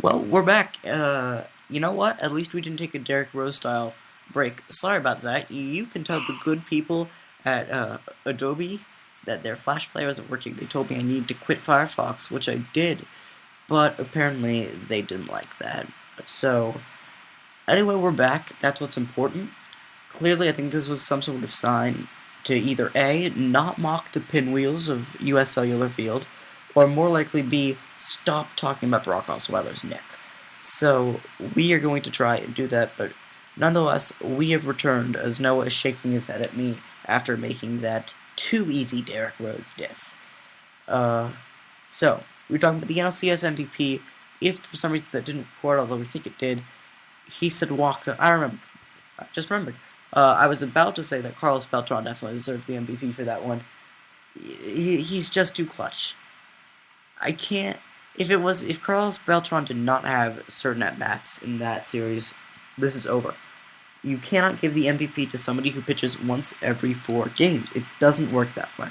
Well, we're back. You know what? At least we didn't take a Derrick Rose style break. Sorry about that. You can tell the good people at Adobe that their Flash player isn't working. They told me I need to quit Firefox, which I did, but apparently they didn't like that. So, anyway, we're back. That's what's important. Clearly, I think this was some sort of sign to either A, not mock the pinwheels of U.S. Cellular Field, or more likely B, stop talking about Brock Osweiler's neck. So we are going to try and do that, but nonetheless, we have returned as Noah is shaking his head at me after making that too easy Derrick Rose diss. So, we were talking about the NLCS MVP. If for some reason that didn't record, although we think it did, he said Walker. I just remembered. I was about to say that Carlos Beltran definitely deserved the MVP for that one. He's just too clutch. I can't. If Carlos Beltran did not have certain at-bats in that series, this is over. You cannot give the MVP to somebody who pitches once every 4 games. It doesn't work that way.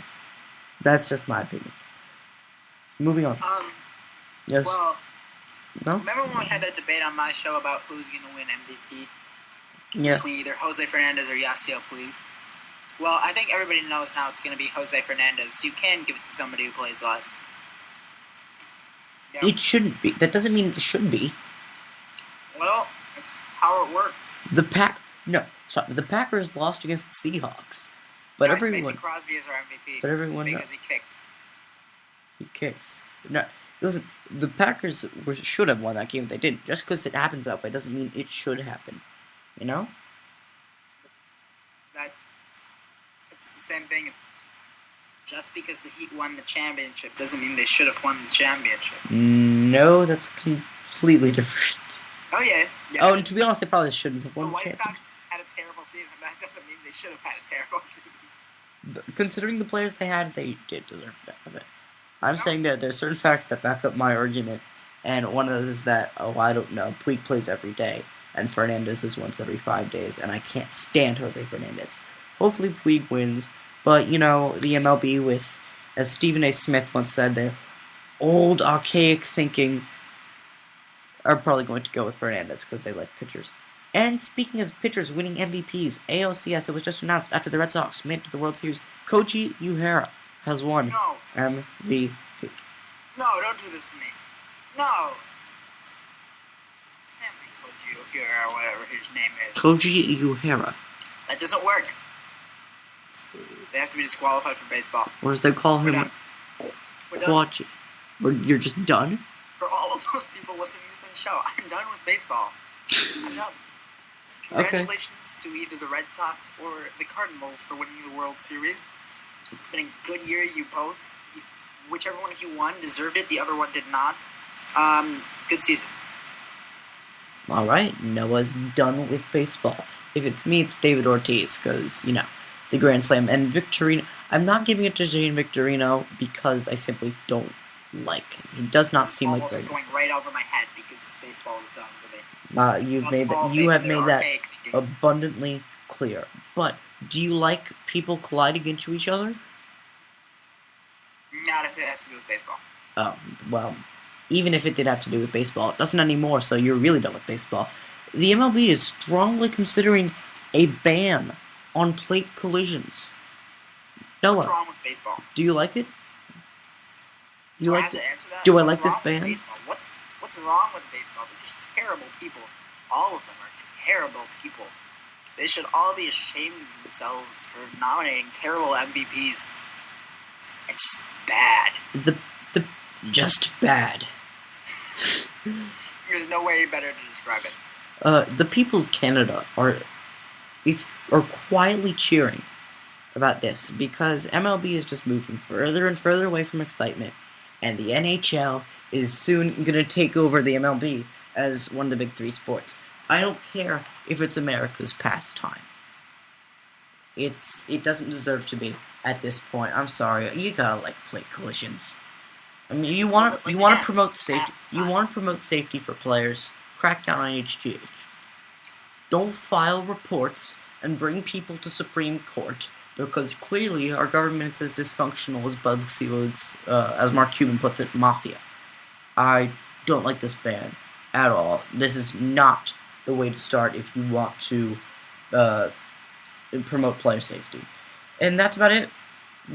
That's just my opinion. Moving on. Yes. Well, no? remember when we had that debate on my show about who's going to win MVP? Yeah. Between either Jose Fernandez or Yasiel Puig? Well, I think everybody knows now it's going to be Jose Fernandez. You can give it to somebody who plays less. It shouldn't be. That doesn't mean it should be. Well, that's how it works. The Packers lost against the Seahawks, but everyone. Mason Crosby is our MVP. But everyone because he kicks. He kicks. No, listen. The Packers should have won that game. They didn't. Just because it happens that way doesn't mean it should happen. You know. It's the same thing as. Just because the Heat won the championship doesn't mean they should have won the championship. No, that's completely different. Oh, yeah. And to be honest, they probably shouldn't have won the White Sox had a terrible season. That doesn't mean they should have had a terrible season. Considering the players they had, they did deserve to have it. I'm saying that there's certain facts that back up my argument, and one of those is that, I don't know, Puig plays every day, and Fernandez is once every 5 days, and I can't stand Jose Fernandez. Hopefully Puig wins. But, the MLB with, as Stephen A. Smith once said, their old, archaic thinking are probably going to go with Fernandez because they like pitchers. And speaking of pitchers winning MVPs, ALCS, it was just announced after the Red Sox made it to the World Series, Koji Uehara has won MVP. No, don't do this to me. No. Damn it, Koji Uehara, or whatever his name is. Koji Uehara. That doesn't work. They have to be disqualified from baseball. Or as they call him, Quachi. You're just done? For all of those people listening to the show, I'm done with baseball. I'm done. Congratulations to either the Red Sox or the Cardinals for winning the World Series. It's been a good year. You both, whichever one of you won, deserved it. The other one did not. Good season. All right, Noah's done with baseball. If it's me, it's David Ortiz, because, the Grand Slam. And Victorino, I'm not giving it to Jane Victorino because I simply don't like him. He does not seem like greatness. It's going right over my head because baseball is done for me. You have made that abundantly clear. But do you like people colliding into each other? Not if it has to do with baseball. Oh, well, even if it did have to do with baseball, it doesn't anymore, so you're really done with baseball. The MLB is strongly considering a ban on plate collisions. Noah, what's wrong with baseball? Do you like it? Do I have to answer that? Do I like this ban? What's wrong with baseball? They're just terrible people. All of them are terrible people. They should all be ashamed of themselves for nominating terrible MVPs. It's just bad. Just bad. There's no way better to describe it. The people of Canada are quietly cheering about this because MLB is just moving further and further away from excitement, and the NHL is soon going to take over the MLB as one of the big 3 sports. I don't care if it's America's pastime. It doesn't deserve to be at this point. I'm sorry. You gotta like plate collisions. I mean, you want to promote safety. You want to promote safety for players. Crack down on HGH. Don't file reports and bring people to Supreme Court because clearly our government is as dysfunctional as BuzzFeed's, as Mark Cuban puts it, mafia. I don't like this ban. at all. This is not the way to start if you want to promote player safety. And that's about it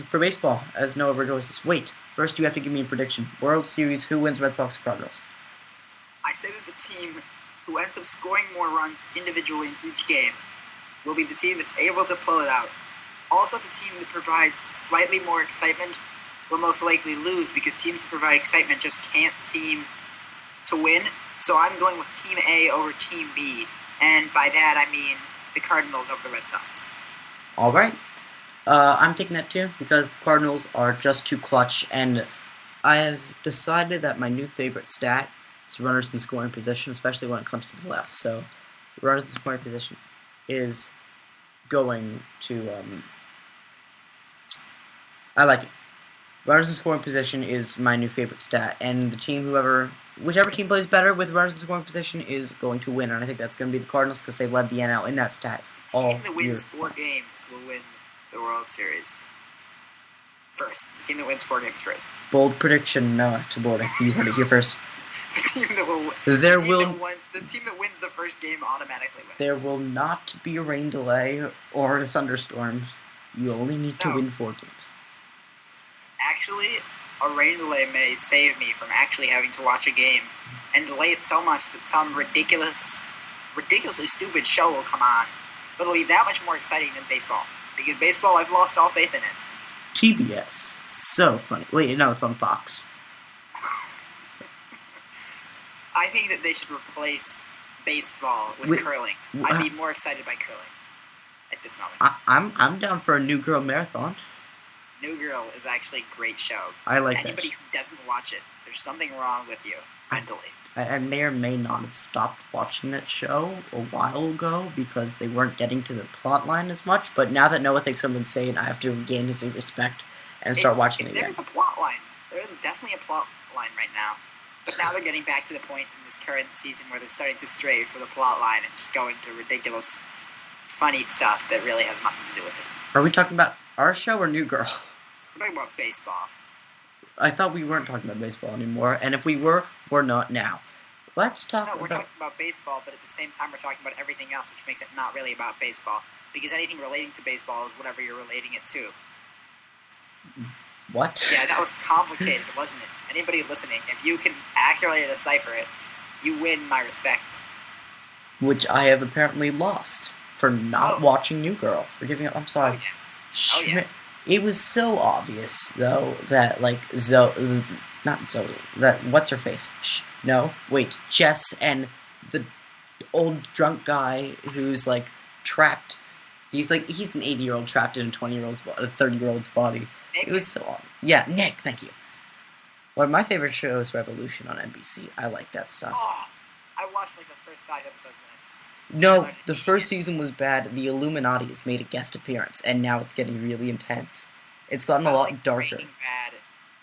for baseball, as Noah rejoices. Wait, first you have to give me a prediction. World Series, who wins, Red Sox or Cardinals? I say that the team who ends up scoring more runs individually in each game will be the team that's able to pull it out. Also, the team that provides slightly more excitement will most likely lose because teams that provide excitement just can't seem to win. So I'm going with Team A over Team B, and by that I mean the Cardinals over the Red Sox. All right. I'm taking that too because the Cardinals are just too clutch, and I have decided that my new favorite stat is runners in scoring position, especially when it comes to the left. So runners in scoring position is going to I like it. Runners in scoring position is my new favorite stat, and the team, whichever team plays better with runners in scoring position is going to win, and I think that's going to be the Cardinals because they led the NL in that stat. The team that wins 4 games will win the World Series first. The team that wins 4 games first. Bold prediction, Noah, to boarding. You heard it here first. The team that will. The team that wins the first game automatically wins. There will not be a rain delay or a thunderstorm. You only need to win 4 games. Actually, a rain delay may save me from actually having to watch a game and delay it so much that some ridiculously stupid show will come on. But it'll be that much more exciting than baseball. Because baseball, I've lost all faith in it. TBS. So funny. Wait, no, it's on Fox. I think that they should replace baseball with curling. I'd be more excited by curling at this moment. I'm down for a New Girl marathon. New Girl is actually a great show. I like that. Anybody who doesn't watch it, there's something wrong with you mentally. I may or may not have stopped watching that show a while ago because they weren't getting to the plot line as much, but now that Noah thinks I'm insane, I have to regain his respect and start watching it again. There's a plot line. There is definitely a plot line right now. But now they're getting back to the point in this current season where they're starting to stray for the plot line and just go into ridiculous, funny stuff that really has nothing to do with it. Are we talking about our show or New Girl? We're talking about baseball. I thought we weren't talking about baseball anymore, and if we were, we're not now. Let's talk about... No, we're talking about baseball, but at the same time we're talking about everything else, which makes it not really about baseball. Because anything relating to baseball is whatever you're relating it to. What? Yeah, that was complicated, wasn't it? Anybody listening, if you can accurately decipher it, you win my respect. Which I have apparently lost for not watching New Girl. For giving up. I'm sorry. Oh, yeah. It was so obvious, though, that, like, not Zoe, that, what's her face? Jess and the old drunk guy who's, like, trapped. He's an 80-year-old trapped in a 30-year-old's body. Nick? It was so obvious. Yeah, Nick, thank you. One of my favorite shows is Revolution on NBC. I like that stuff. Oh, I watched, like, the first 5 episodes of this. No, the first season was bad. The Illuminati has made a guest appearance, and now it's getting really intense. It's gotten a lot darker. Breaking Bad,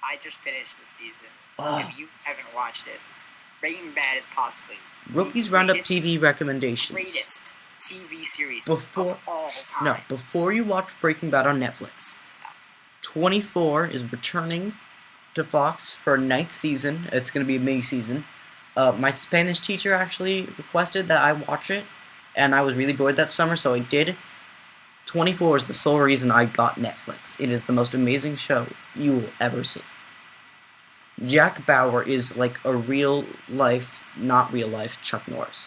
I just finished the season. Oh. If you haven't watched it, Breaking Bad is possibly Rookie's Roundup TV recommendations. Greatest TV series of all time. No, before you watch Breaking Bad on Netflix, 24 is returning to Fox for a 9th season. It's going to be a mini-season. My Spanish teacher actually requested that I watch it, and I was really bored that summer, so I did. 24 is the sole reason I got Netflix. It is the most amazing show you will ever see. Jack Bauer is like a real-life, not real-life Chuck Norris.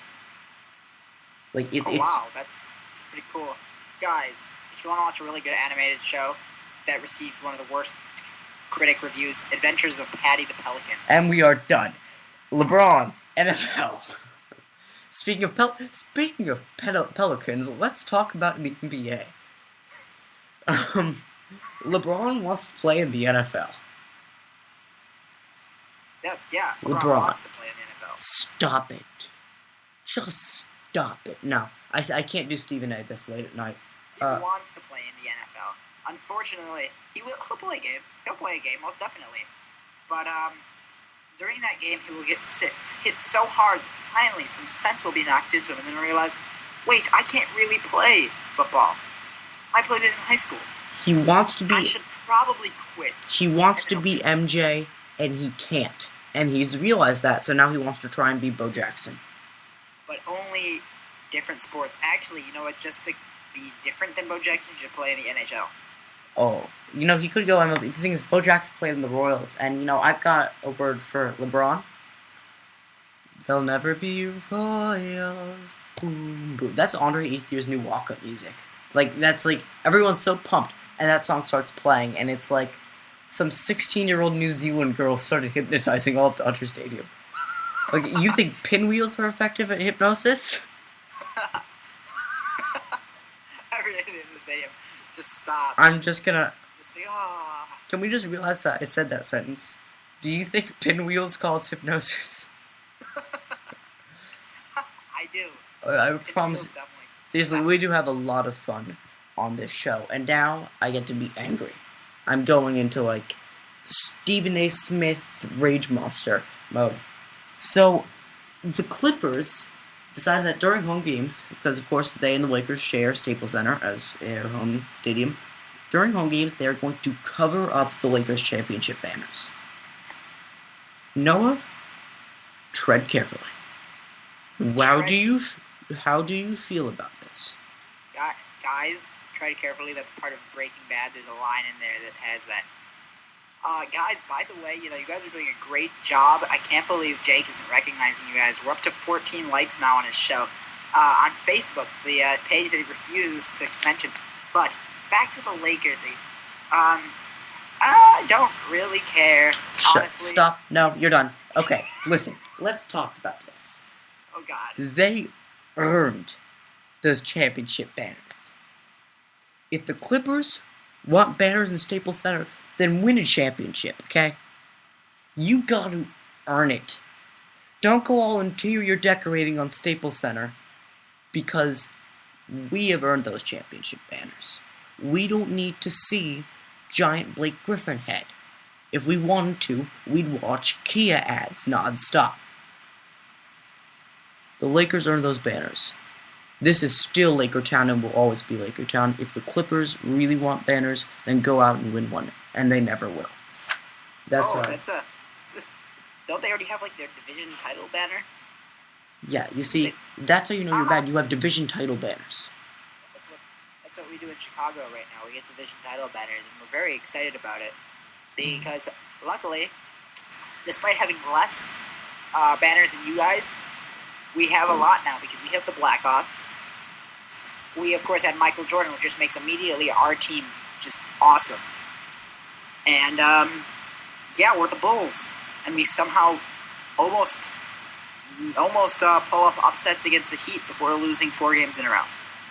Like wow, that's pretty cool. Guys, if you want to watch a really good animated show that received one of the worst critic reviews, Adventures of Patty the Pelican. And we are done. LeBron, NFL. Speaking of Pelicans, let's talk about the NBA. LeBron wants to play in the NFL. Yeah. LeBron wants to play in the NFL. Stop it. Just stop it. No, I can't do Stephen A. this late at night. He wants to play in the NFL. Unfortunately, he'll play a game. He'll play a game, most definitely. But during that game, he will get hit so hard that finally some sense will be knocked into him, and then realize, wait, I can't really play football. I played it in high school. He wants to be... I should probably quit. He wants to be MJ, and he can't. And he's realized that, so now he wants to try and be Bo Jackson. But only different sports. Actually, you know what? Just to be different than Bo Jackson, should play in the NHL. Oh, he could go MLB. The thing is, Bo Jackson played in the Royals, and, I've got a word for LeBron. They'll never be Royals. Boom, boom. That's Andre Ethier's new walk-up music. That's everyone's so pumped, and that song starts playing, and it's like some 16-year-old New Zealand girl started hypnotizing all up to Dodger Stadium. You think pinwheels are effective at hypnosis? Everyone in the stadium just stop. I'm just gonna... Just say, oh. Can we just realize that I said that sentence? Do you think pinwheels cause hypnosis? I do. I promise. Seriously, we do have a lot of fun on this show, and now I get to be angry. I'm going into Stephen A. Smith Rage Monster mode. So, the Clippers decided that during home games, because of course they and the Lakers share Staples Center as their home stadium, during home games they are going to cover up the Lakers championship banners. Noah, tread carefully. How do you feel about this? Guys, tread carefully. That's part of Breaking Bad. There's a line in there that has that. Guys, by the way, you guys are doing a great job. I can't believe Jake isn't recognizing you guys. We're up to 14 likes now on his show. On Facebook, the page that he refuses to mention. But back to the Lakers. I don't really care, honestly. Stop. No, you're done. Okay, listen. Let's talk about this. Oh, God. They earned those championship banners. If the Clippers want banners in Staples Center, then win a championship, okay? You gotta earn it. Don't go all interior decorating on Staples Center, because we have earned those championship banners. We don't need to see giant Blake Griffin head. If we wanted to, we'd watch Kia ads nonstop. The Lakers earned those banners. This is still Laker Town and will always be Laker Town. If the Clippers really want banners, then go out and win one. And they never will. That's right. Don't they already have their division title banner? Yeah, you see, that's how you know you're bad. You have division title banners. That's what we do in Chicago right now. We get division title banners, and we're very excited about it. Because, luckily, despite having less banners than you guys, we have a lot now because we have the Blackhawks. We, of course, had Michael Jordan, which just makes immediately our team just awesome. And, we're the Bulls. And we somehow almost pull off upsets against the Heat before losing 4 games in a row.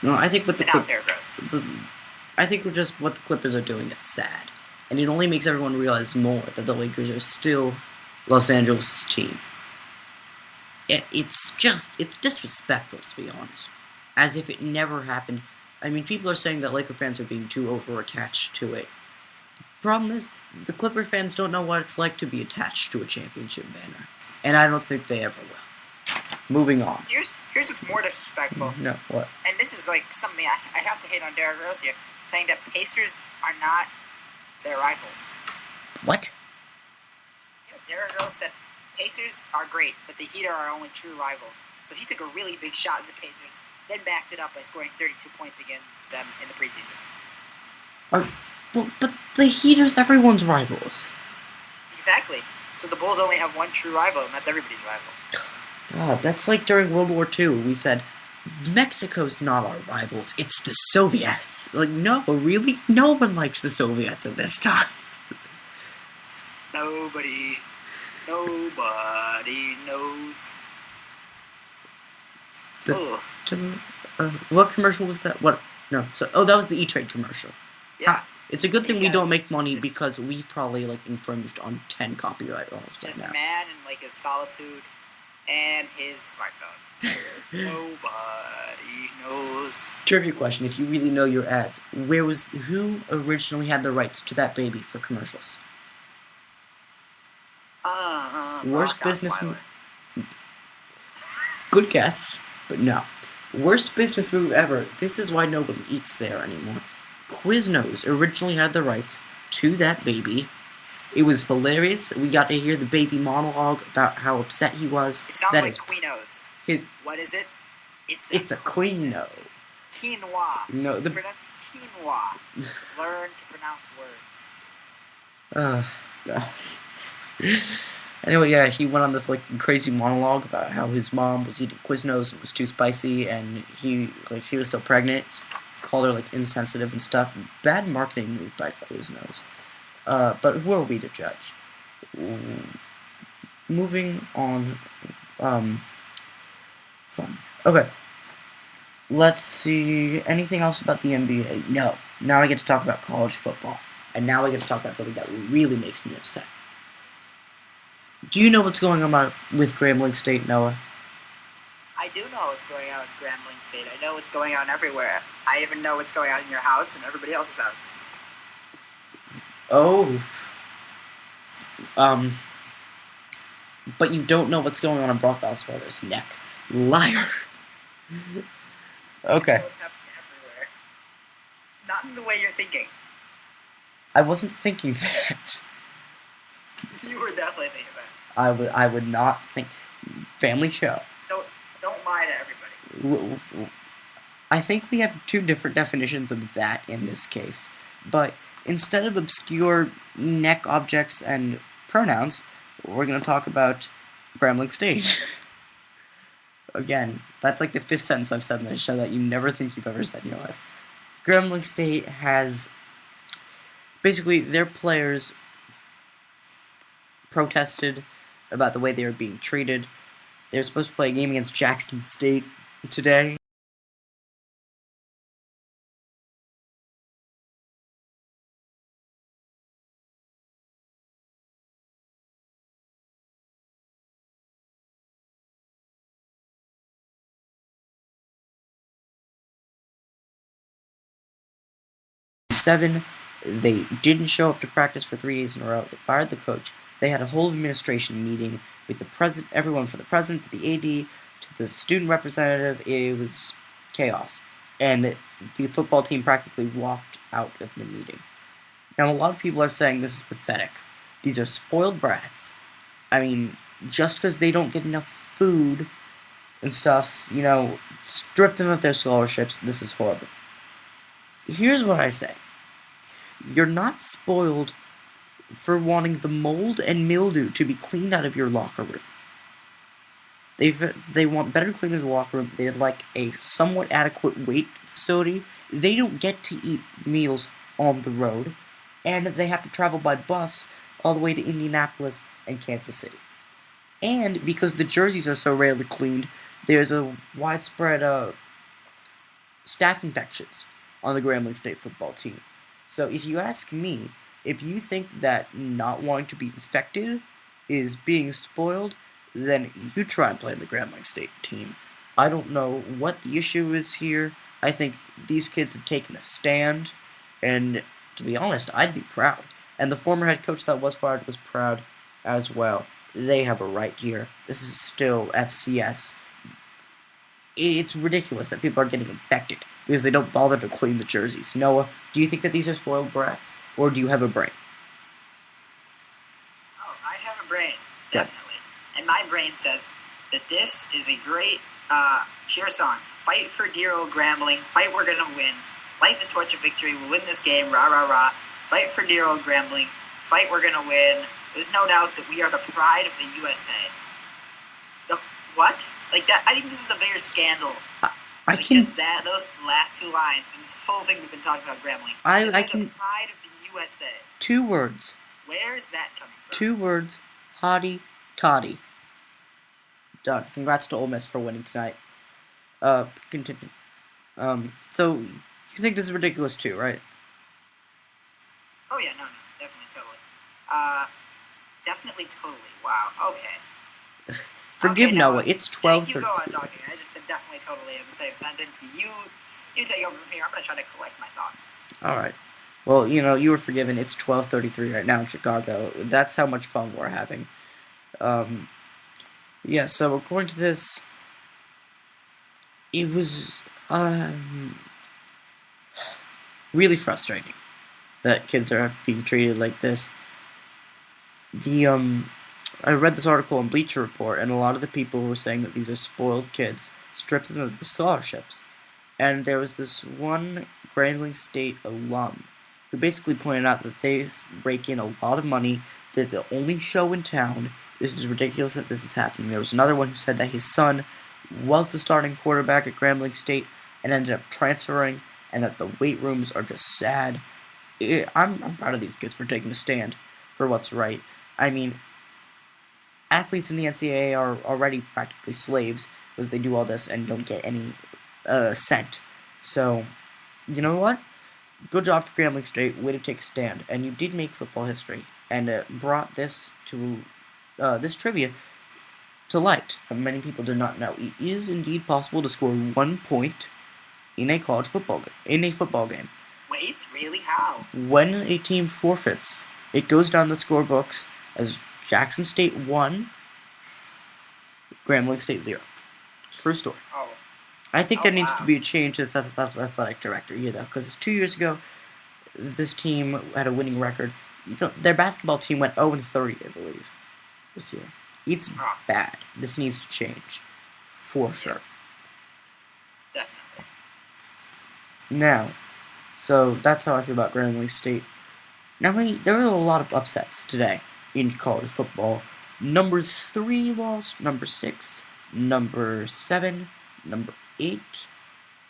No, I think what the Clippers are doing is sad. And it only makes everyone realize more that the Lakers are still Los Angeles' team. It's disrespectful, to be honest. As if it never happened. I mean, people are saying that Laker fans are being too over-attached to it. The problem is, the Clipper fans don't know what it's like to be attached to a championship banner. And I don't think they ever will. Moving on. Here's what's more disrespectful. No, what? And this is something I have to hit on Derrick Rose here, saying that Pacers are not their rivals. What? Derrick Rose said, Pacers are great, but the Heat are our only true rivals. So he took a really big shot at the Pacers, then backed it up by scoring 32 points against them in the preseason. But the Heat is everyone's rivals. Exactly. So the Bulls only have one true rival, and that's everybody's rival. God, that's like during World War II. We said, Mexico's not our rivals, it's the Soviets. No, really? No one likes the Soviets at this time. Nobody knows. What commercial was that? What? No. That was the E-Trade commercial. Yeah. It's a good thing we don't make money because we've probably infringed on 10 copyright laws right now. Just a man in his solitude and his smartphone. Nobody knows. Trivia question: if you really know your ads, who originally had the rights to that baby for commercials? Worst business move. Good guess, but no. Worst business move ever. This is why nobody eats there anymore. Quiznos originally had the rights to that baby It was hilarious. We got to hear the baby monologue about how upset he was. It sounds that like Quino's. His, what is it? It's a quinoa. Quinoa. No, it's pronounced quinoa. Learn to pronounce words. Anyway, yeah, he went on this like crazy monologue about how his mom was eating Quiznos and it was too spicy, and she was still pregnant. Called her like insensitive and stuff. Bad marketing move by Quiznos. But who are we to judge? Moving on. Fun. Okay. Let's see. Anything else about the NBA? No. Now I get to talk about college football. And now I get to talk about something that really makes me upset. Do you know what's going on with Grambling State, Noah? I do know what's going on in Grambling State. I know what's going on everywhere. I even know what's going on in your house and everybody else's house. Oh. But you don't know what's going on in Brock Osweiler's neck. Liar. Okay. I know what's happening everywhere. Not in the way you're thinking. I wasn't thinking that. You were definitely thinking that. I would not think. Family show. Don't lie to everybody. I think we have two different definitions of that in this case. But instead of obscure neck objects and pronouns, we're going to talk about Grambling State. Again, that's like the 5th sentence I've said in this show that you never think you've ever said in your life. Grambling State has... Basically, their players protested about the way they were being treated. They were supposed to play a game against Jackson State today. They didn't show up to practice for 3 days in a row. They fired the coach. They had a whole administration meeting with the president, everyone from the president to the AD to the student representative. It was chaos. And the football team practically walked out of the meeting. Now, a lot of people are saying this is pathetic. These are spoiled brats. I mean, just because they don't get enough food and stuff, strip them of their scholarships. This is horrible. Here's what I say. You're not spoiled for wanting the mold and mildew to be cleaned out of your locker room. They want better cleaning of the locker room. They'd like a somewhat adequate weight facility. They don't get to eat meals on the road, and they have to travel by bus all the way to Indianapolis and Kansas City. And because the jerseys are so rarely cleaned, there's a widespread staph infections on the Grambling State football team. So if you ask me, if you think that not wanting to be infected is being spoiled, then you try and play the Grambling State team. I don't know what the issue is here. I think these kids have taken a stand, and to be honest, I'd be proud. And the former head coach that was fired was proud as well. They have a right here. This is still FCS. It's ridiculous that people are getting infected because they don't bother to clean the jerseys. Noah, do you think that these are spoiled brats, or do you have a brain? Oh, I have a brain, definitely. And my brain says that this is a great cheer song. Fight for dear old Grambling. Fight, we're gonna win. Light the torch of victory. We'll win this game. Rah, rah, rah. Fight for dear old Grambling. Fight, we're gonna win. There's no doubt that we are the pride of the USA. What? Like that? I think this is a bigger scandal. Just those last 2 lines, and this whole thing we've been talking about Grambling. I can. The pride of the USA. 2 words. Where is that coming from? 2 words. Hottie toddy. Done. Congrats to Ole Miss for winning tonight. Continue. So you think this is ridiculous too, right? Oh yeah, no, definitely, totally. Definitely, totally. Wow. Okay. Forgive Noah. It's 12. You go on talking. I just said definitely, totally in the same sentence. You take over from here. I'm gonna try to collect my thoughts. All right. Well, you were forgiven. It's 12:33 right now in Chicago. That's how much fun we're having. Yeah. So according to this, it was really frustrating that kids are being treated like this. I read this article on Bleacher Report, and a lot of the people were saying that these are spoiled kids, stripped them of their scholarships. And there was this one Grambling State alum who basically pointed out that they rake in a lot of money, that the only show in town. This is ridiculous that this is happening. There was another one who said that his son was the starting quarterback at Grambling State and ended up transferring, and that the weight rooms are just sad. I'm proud of these kids for taking a stand for what's right. I mean, athletes in the NCAA are already practically slaves because they do all this and don't get any cent. So, you know what? Good job to Grambling State. Way to take a stand. And you did make football history and brought this to this trivia to light. Many people did not know. It is indeed possible to score 1 point in a college football game. Wait, really? How? When a team forfeits, it goes down the scorebooks as Jackson State 1, Grambling State 0. True story. Oh. I think there needs to be a change to the athletic director here, though, because 2 years ago, this team had a winning record. Their basketball team went 0-30, I believe, this year. It's bad. This needs to change, for sure. Definitely. Now, so that's how I feel about Grambling State. Now, there were a lot of upsets today in college football. Number 3 lost, number 6, number 7, number 8,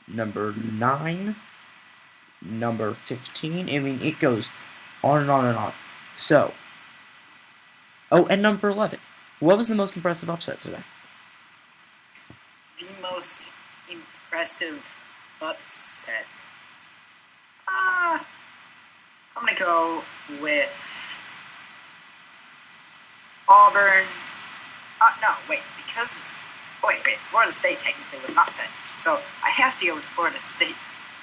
number 9, number 15. I mean, it goes on and on and on. So, and number 11. What was the most impressive upset today? The most impressive upset. I'm going to go with Auburn. Florida State technically was not set. So I have to go with Florida State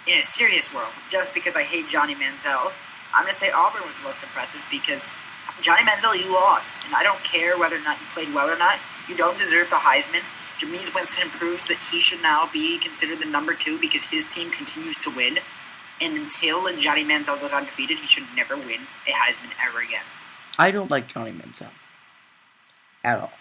in a serious world, just because I hate Johnny Manziel. I'm going to say Auburn was the most impressive because Johnny Manziel, you lost. And I don't care whether or not you played well or not. You don't deserve the Heisman. Jameis Winston proves that he should now be considered the number 2 because his team continues to win. And until Johnny Manziel goes undefeated, he should never win a Heisman ever again. I don't like Johnny Manziel at all.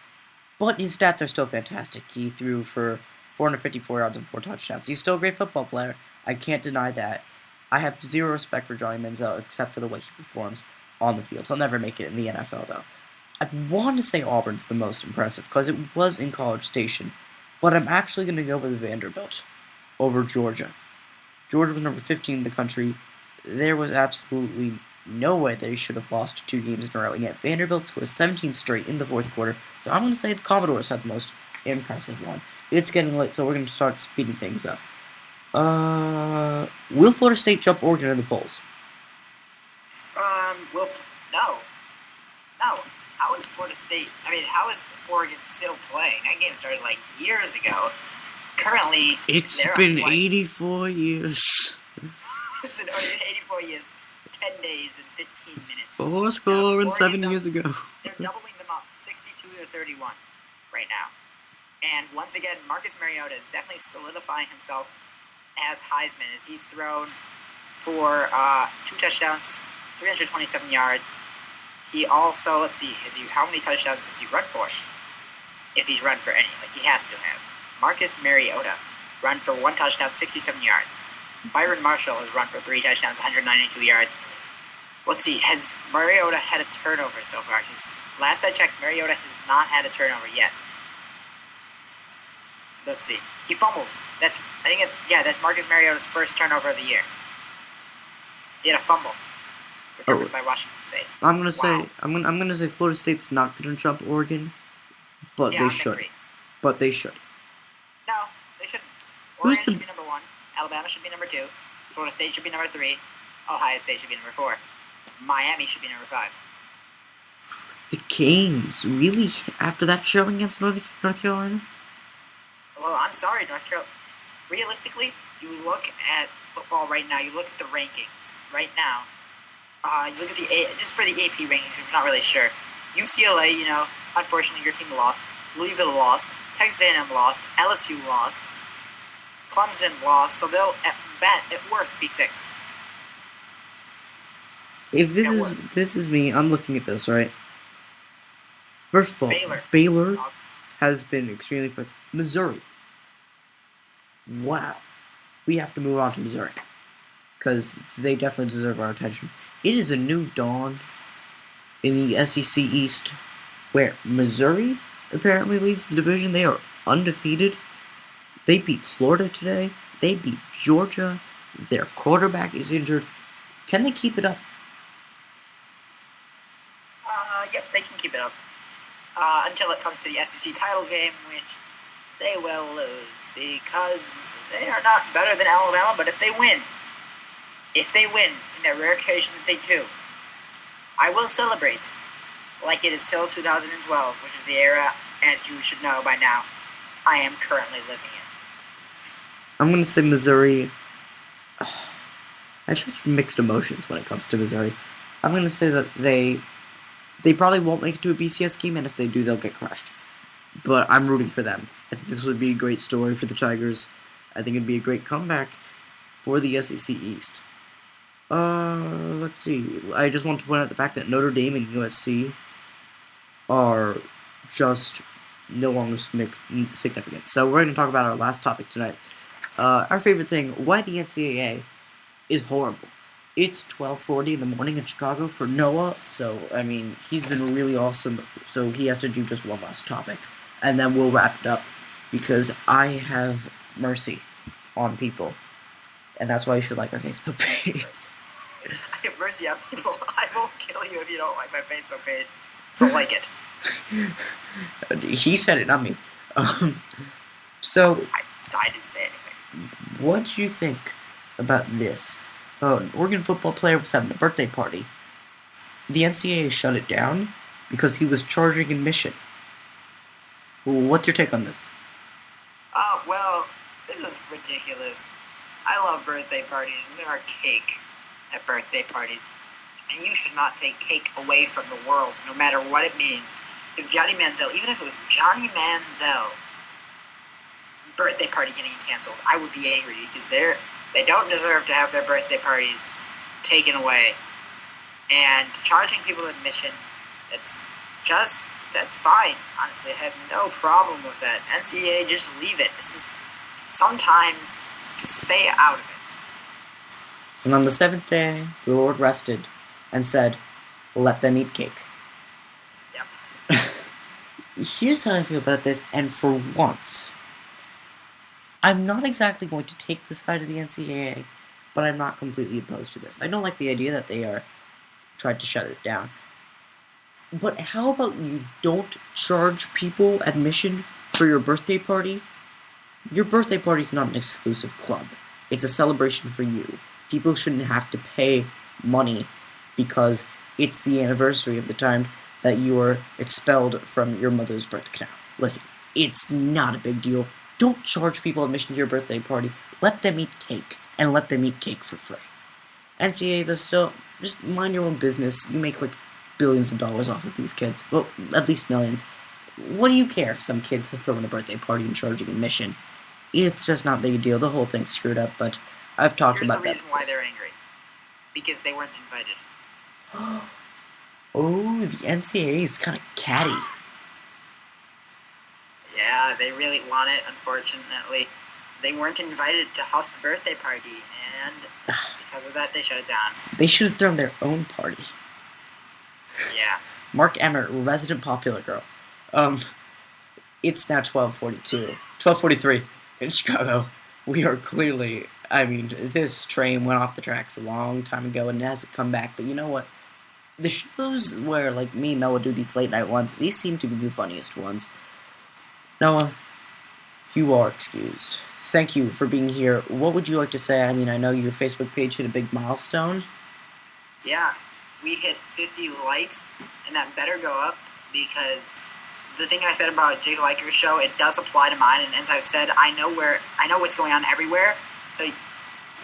But his stats are still fantastic. He threw for 454 yards and 4 touchdowns. He's still a great football player. I can't deny that. I have zero respect for Johnny Manziel except for the way he performs on the field. He'll never make it in the NFL, though. I want to say Auburn's the most impressive because it was in College Station. But I'm actually going to go with Vanderbilt over Georgia. Georgia was number 15 in the country. There was absolutely no way that he should have lost 2 games in a row. And yet Vanderbilt scored 17 straight in the 4th quarter. So I'm going to say the Commodores had the most impressive one. It's getting late, so we're going to start speeding things up. Will Florida State jump Oregon in the polls? No. How is Florida State... how is Oregon still playing? That game started, years ago. Currently... It's been 84 years. It's been 84 years, 10 days, and 15 minutes. 4 score and 7 years ago. They're doubling them up, 62-31 right now. And once again, Marcus Mariota is definitely solidifying himself as Heisman, as he's thrown for 2 touchdowns, 327 yards. He also, how many touchdowns does he run for? If he's run for any, he has to have. Marcus Mariota run for 1 touchdown, 67 yards. Byron Marshall has run for 3 touchdowns, 192 yards. Has Mariota had a turnover so far? Because last I checked, Mariota has not had a turnover yet. Let's see. He fumbled. That's Marcus Mariota's first turnover of the year. He had a fumble recovered by Washington State. I'm gonna say Florida State's not gonna jump Oregon, but they should. But they should. No, they shouldn't. Oregon should be number 1. Alabama should be number 2. Florida State should be number 3. Ohio State should be number 4. Miami should be number 5. The Canes, really? After that showing against North Carolina? Well, I'm sorry, North Carolina. Realistically, you look at football right now. You look at the rankings right now. You look at just for the AP rankings. I'm not really sure. UCLA, unfortunately, your team lost. Louisville lost. Texas A&M lost. LSU lost. Clemson lost. So they'll at worst be 6. If this is me, I'm looking at this right. First of all, Baylor. Baylor has been extremely impressive. Missouri. Wow. We have to move on to Missouri. Because they definitely deserve our attention. It is a new dawn in the SEC East, where Missouri apparently leads the division. They are undefeated. They beat Florida today. They beat Georgia. Their quarterback is injured. Can they keep it up? Yep, they can keep it up. Until it comes to the SEC title game, which they will lose because they are not better than Alabama. But if they win, in that rare occasion that they do, I will celebrate like it is still 2012, which is the era, as you should know by now, I am currently living in. I'm going to say Missouri. I have such mixed emotions when it comes to Missouri. I'm going to say that they probably won't make it to a BCS game, and if they do, they'll get crushed. But I'm rooting for them. I think this would be a great story for the Tigers. I think it'd be a great comeback for the SEC East. Let's see. I just want to point out the fact that Notre Dame and USC are just no longer significant. So we're going to talk about our last topic tonight. Our favorite thing, why the NCAA is horrible. It's 12:40 in the morning in Chicago for Noah, so, I mean, he's been really awesome, so he has to do just one last topic. And then we'll wrap it up, because I have mercy on people. And that's why you should like our Facebook page. I have mercy on people. I won't kill you if you don't like my Facebook page. So like it. He said it, not me. So I didn't say anything. What do you think about this? An Oregon football player was having a birthday party. The NCAA shut it down because he was charging admission. What's your take on this? Well, this is ridiculous. I love birthday parties, and there are cake at birthday parties. And you should not take cake away from the world, no matter what it means. If Johnny Manziel, even if it was Johnny Manziel, birthday party getting canceled, I would be angry because they don't deserve to have their birthday parties taken away. And charging people admission, that's fine. Honestly, I have no problem with that. NCAA, just leave it. Sometimes, just stay out of it. And on the seventh day, the Lord rested and said, let them eat cake. Yep. Here's how I feel about this, and for once, I'm not exactly going to take the side of the NCAA, but I'm not completely opposed to this. I don't like the idea that they are trying to shut it down. But how about you don't charge people admission for your birthday party? Your birthday party is not an exclusive club. It's a celebration for you. People shouldn't have to pay money because it's the anniversary of the time that you were expelled from your mother's birth canal. Listen, it's not a big deal. Don't charge people admission to your birthday party. Let them eat cake, and let them eat cake for free. NCAA, they're still, just mind your own business. You make, billions of dollars off of these kids. Well, at least millions. What do you care if some kids are throwing a birthday party and charging admission? It's just not a big deal. The whole thing's screwed up, but I've talked about that. Here's the reason why they're angry. Because they weren't invited. Oh, the NCAA is kind of catty. Yeah, they really want it, unfortunately. They weren't invited to Huff's birthday party, and because of that, they shut it down. They should have thrown their own party. Yeah. Mark Emmert, resident popular girl. It's now 12:43 in Chicago. We are clearly, this train went off the tracks a long time ago and it hasn't come back, but you know what? The shows where, me and Noah do these late night ones, these seem to be the funniest ones. Noah, you are excused. Thank you for being here. What would you like to say? I know your Facebook page hit a big milestone. Yeah, we hit 50 likes, and that better go up, because the thing I said about Jake Liker's show, it does apply to mine, and as I've said, I know what's going on everywhere, so you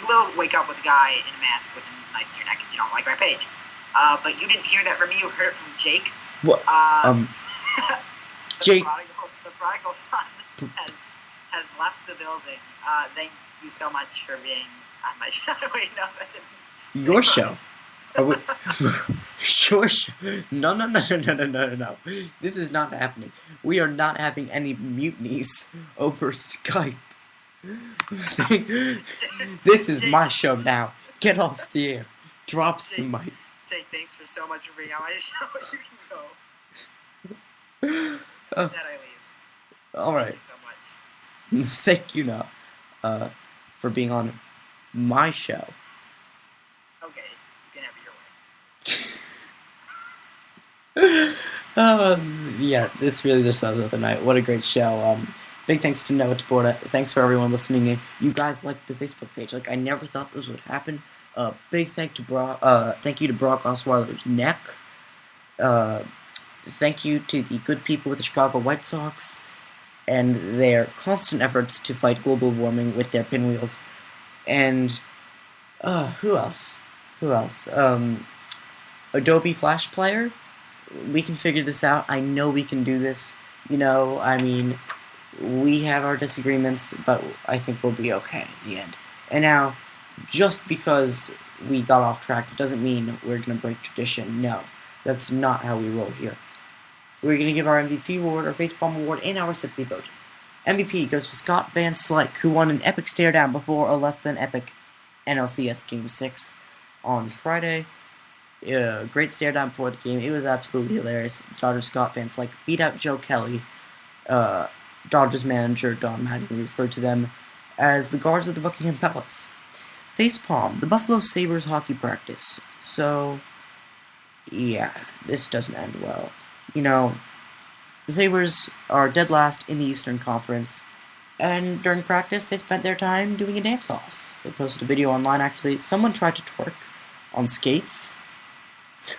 will wake up with a guy in a mask with a knife to your neck if you don't like my page. But you didn't hear that from me, you heard it from Jake. What? Jake. The prodigal son has left the building. Thank you so much for being on my show. Wait, no, that didn't. Your show? Sure. No. This is not happening. We are not having any mutinies over Skype. This is my show now. Get off the air. Drop the mic. Jake, thanks for so much for being on my show. You can go. That I leave. Alright. Thank you so much. Thank you, now, for being on my show. Okay, you can have your way. Yeah, this really just sums up the night. What a great show. Big thanks to Noah Taborda. Thanks for everyone listening in. You guys liked the Facebook page. Like, I never thought this would happen. Big thank you to Brock Osweiler's neck. Thank you to the good people with the Chicago White Sox and their constant efforts to fight global warming with their pinwheels. And, who else? Adobe Flash Player. We can figure this out. I know we can do this. You know, I mean, we have our disagreements, but I think we'll be okay in the end. And now, just because we got off track doesn't mean we're going to break tradition. No, that's not how we roll here. We're going to give our MVP award, our Facepalm award, and our sympathy vote. MVP goes to Scott Van Slyke, who won an epic stare down before a less than epic NLCS Game 6 on Friday. Great stare down before the game. It was absolutely hilarious. Dodgers Scott Van Slyke beat out Joe Kelly. Dodgers manager Don Madden referred to them as the guards of the Buckingham Palace. Facepalm, the Buffalo Sabres hockey practice. So, yeah, this doesn't end well. You know, the Sabres are dead last in the Eastern Conference, and during practice, they spent their time doing a dance-off. They posted a video online, actually. Someone tried to twerk on skates.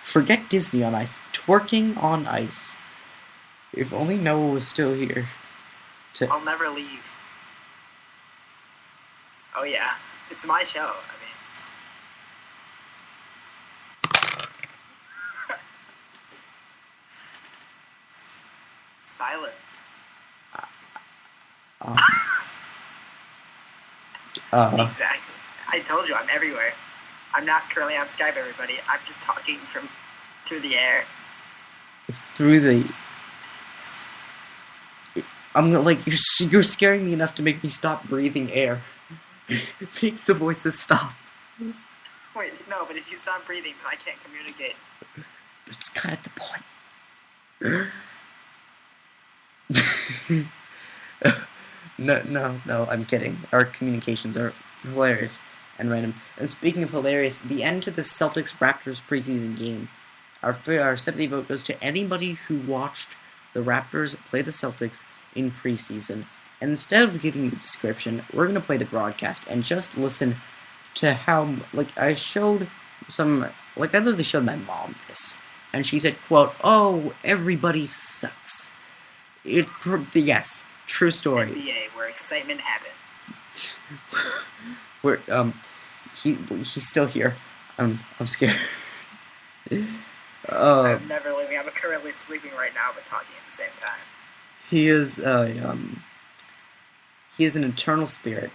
Forget Disney on ice. Twerking on ice. If only Noah was still here. I'll never leave. Oh yeah, it's my show. I mean, silence. Exactly. I told you I'm everywhere. I'm not currently on Skype, everybody. I'm just talking through the air. I'm like, you're scaring me enough to make me stop breathing air. Make the voices stop. Wait, no, but if you stop breathing, then I can't communicate. That's kind of the point. No, I'm kidding. Our communications are hilarious and random. And speaking of hilarious, the end to the Celtics-Raptors preseason game. Our sympathy vote goes to anybody who watched the Raptors play the Celtics in preseason. And instead of giving you a description, we're going to play the broadcast and just listen to how, I literally showed my mom this. And she said, quote, "Oh, everybody sucks." Yes, true story. NBA, where excitement happens. He's still here. I'm scared. I'm never leaving. I'm currently sleeping right now, but talking at the same time. He is an eternal spirit.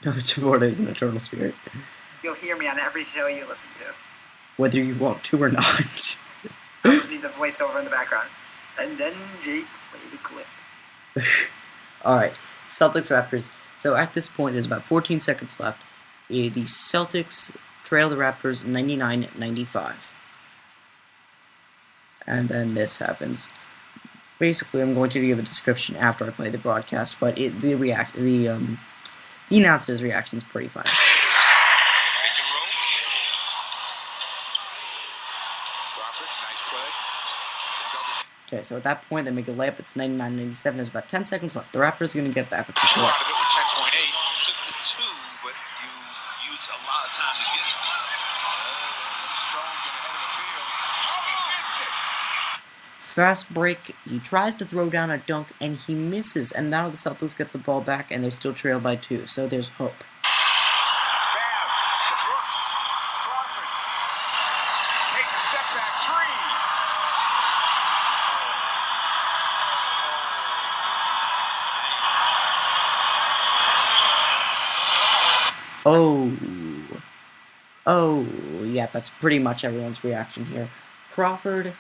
No, Taborda is an eternal spirit. You'll hear me on every show you listen to. Whether you want to or not. I'll just be the voiceover in the background. And then Jake played the clip. Alright, Celtics-Raptors. So at this point, there's about 14 seconds left. The Celtics trail the Raptors 99-95. And then this happens. Basically, I'm going to give a description after I play the broadcast, but the announcer's reaction is pretty funny. Okay, so at that point, they make a layup. It's 99-97. There's about 10 seconds left. The Raptors are going to get back with the score. Out of it with 10.8. Took the 2, but you used a lot of time to get it. Strong get ahead of the field. Oh, he missed it! Fast break. He tries to throw down a dunk, and he misses. And now the Celtics get the ball back, and they still trail by 2. So there's hope. Bam! To Brooks. Crawford. Takes a step back 3. Oh, yeah, that's pretty much everyone's reaction here. Crawford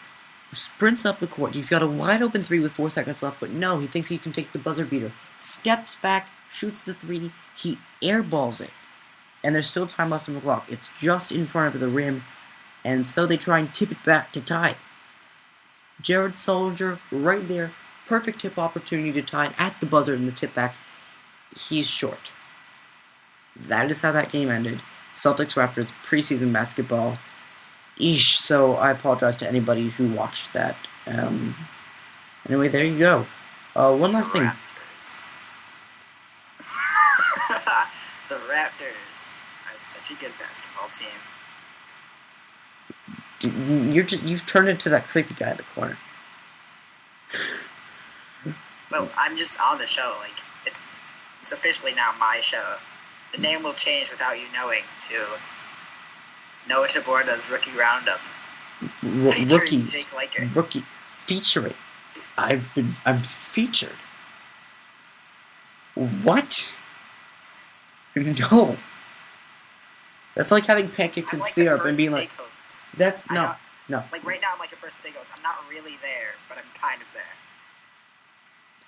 sprints up the court. He's got a wide open three with 4 seconds left, but no, he thinks he can take the buzzer beater. Steps back, shoots the three, he airballs it. And there's still time left on the clock. It's just in front of the rim, and so they try and tip it back to tie it. Jared Solinger, right there, perfect tip opportunity to tie it at the buzzer in the tip back. He's short. That is how that game ended. Celtics Raptors preseason basketball. Eesh, so I apologize to anybody who watched that. Anyway, there you go. One last thing. Raptors. The Raptors are such a good basketball team. You've turned into that creepy guy in the corner. Well, I'm just on the show. Like, it's officially now my show. The name will change without you knowing to Noah Taborda's Rookie Roundup. Featuring Jake Liker. Rookie featuring. I'm featured. What? No. That's like having pancakes and like syrup and being like, hosts. That's no. Like right now, I'm like a first take host. I'm not really there, but I'm kind of there.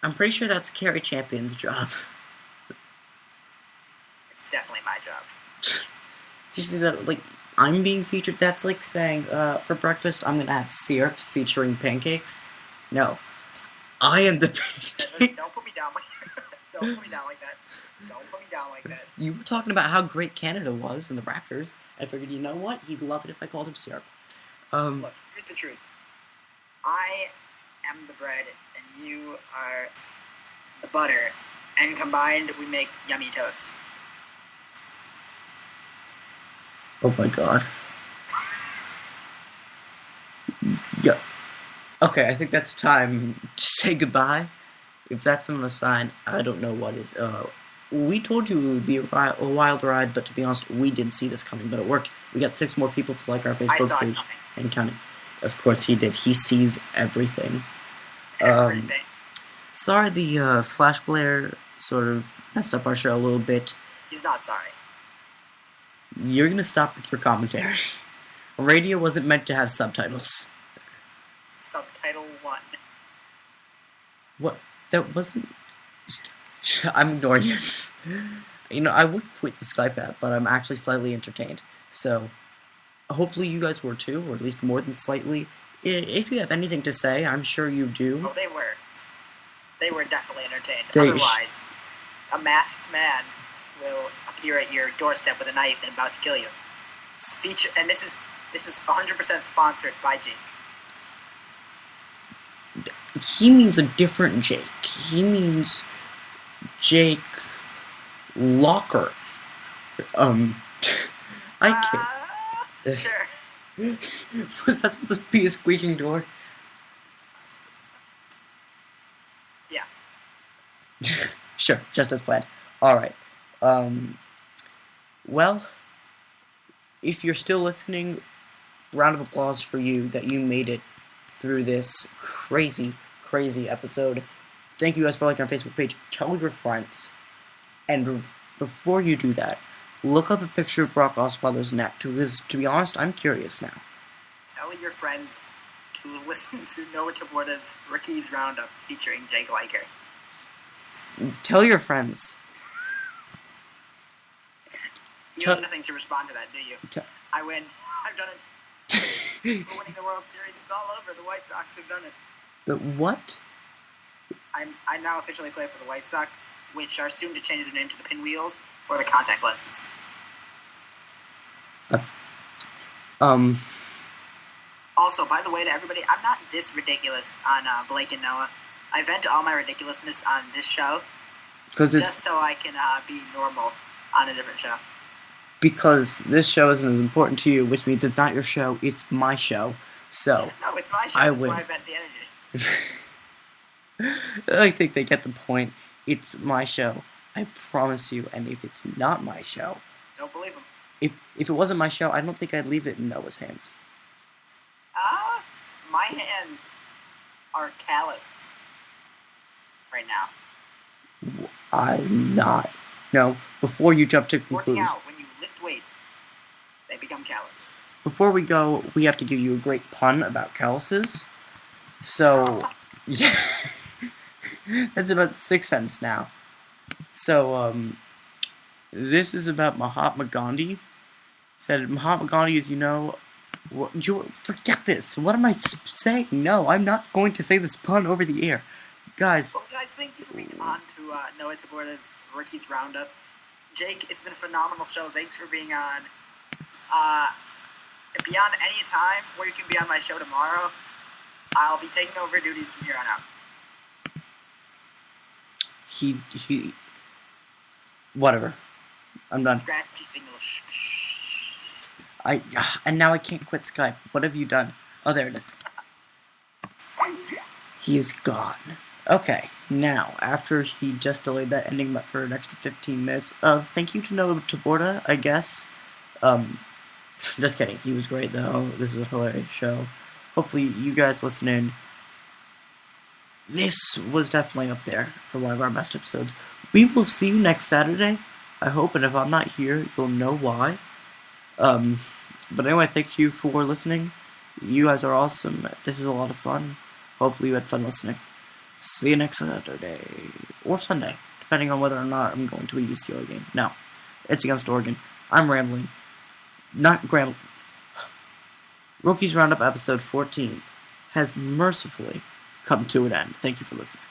I'm pretty sure that's Carrie Champion's job. It's definitely my job. Seriously, that like I'm being featured. That's like saying, for breakfast, I'm gonna have syrup featuring pancakes. No, I am the pancakes. Don't put me down like that. Don't put me down like that. Don't put me down like that. You were talking about how great Canada was and the Raptors. I figured, you know what? He'd love it if I called him syrup. Look, here's the truth. I am the bread, and you are the butter, and combined we make yummy toast. Oh my god. Yeah. Okay, I think that's time to say goodbye. If that's not a sign, I don't know what is. We told you it would be a wild ride, but to be honest, we didn't see this coming, but it worked. We got 6 more people to like our Facebook page and counting. Of course he did. He sees everything. Sorry the Flash Blair sort of messed up our show a little bit. He's not sorry. You're going to stop with your commentary. Radio wasn't meant to have subtitles. Subtitle 1. What? That wasn't... I'm ignoring you. You know, I would quit the Skype app, but I'm actually slightly entertained. So, hopefully you guys were too, or at least more than slightly. If you have anything to say, I'm sure you do. Oh, they were. They were definitely entertained. Otherwise, a masked man will appear at your doorstep with a knife and about to kill you. And this is 100% sponsored by Jake. He means a different Jake. He means Jake Locker. I can't. Sure. Was that supposed to be a squeaking door? Yeah. Sure, just as planned. Alright. Well, if you're still listening, round of applause for you that you made it through this crazy episode. Thank you guys for liking our Facebook page. Tell your friends. And before you do that, look up a picture of Brock Osweiler's neck, because, to be honest, I'm curious now. Tell your friends to listen to Noah Taborda's Rookies Roundup featuring Jake Liker. Tell your friends. You have nothing to respond to that, do you? I win. I've done it. We're winning the World Series. It's all over. The White Sox have done it. The what? I now officially play for the White Sox, which are soon to change their name to the Pinwheels or the Contact Lenses. Also, by the way, to everybody, I'm not this ridiculous on Blake and Noah. I vent all my ridiculousness on this show, just so I can be normal on a different show. Because this show isn't as important to you, which means it's not your show, it's my show. So no, it's my show. That's why I vent the energy. I think they get the point. It's my show. I promise you. And if it's not my show, don't believe him. If it wasn't my show, I don't think I'd leave it in Noah's hands. My hands are calloused right now. I'm not. No, before you jump to conclusions. Working out, when you lift weights, they become calloused. before we go, we have to give you a great pun about calluses. So, yeah, that's about 6 cents now. So, this is about Mahatma Gandhi. Said Mahatma Gandhi is, forget this. What am I saying? No, I'm not going to say this pun over the air. Guys. Well, guys, thank you for being on to Noah Taborda's Rookies Roundup. Jake, it's been a phenomenal show. Thanks for being on. Be on any time where you can be on my show tomorrow. I'll be taking over duties from here on out. Whatever. I'm done. Scratchy signal. And now I can't quit Skype. What have you done? Oh, there it is. He is gone. Okay, now, after he just delayed that ending for an extra 15 minutes, thank you to Noah Taborda, I guess. Just kidding. He was great, though. This was a hilarious show. Hopefully, you guys listening. This was definitely up there for one of our best episodes. We will see you next Saturday, I hope, and if I'm not here, you'll know why. But anyway, thank you for listening. You guys are awesome. This is a lot of fun. Hopefully you had fun listening. See you next Saturday. Or Sunday, depending on whether or not I'm going to a UCLA game. No, it's against Oregon. I'm rambling. Not rambling. Rookies Roundup episode 14 has mercifully come to an end. Thank you for listening.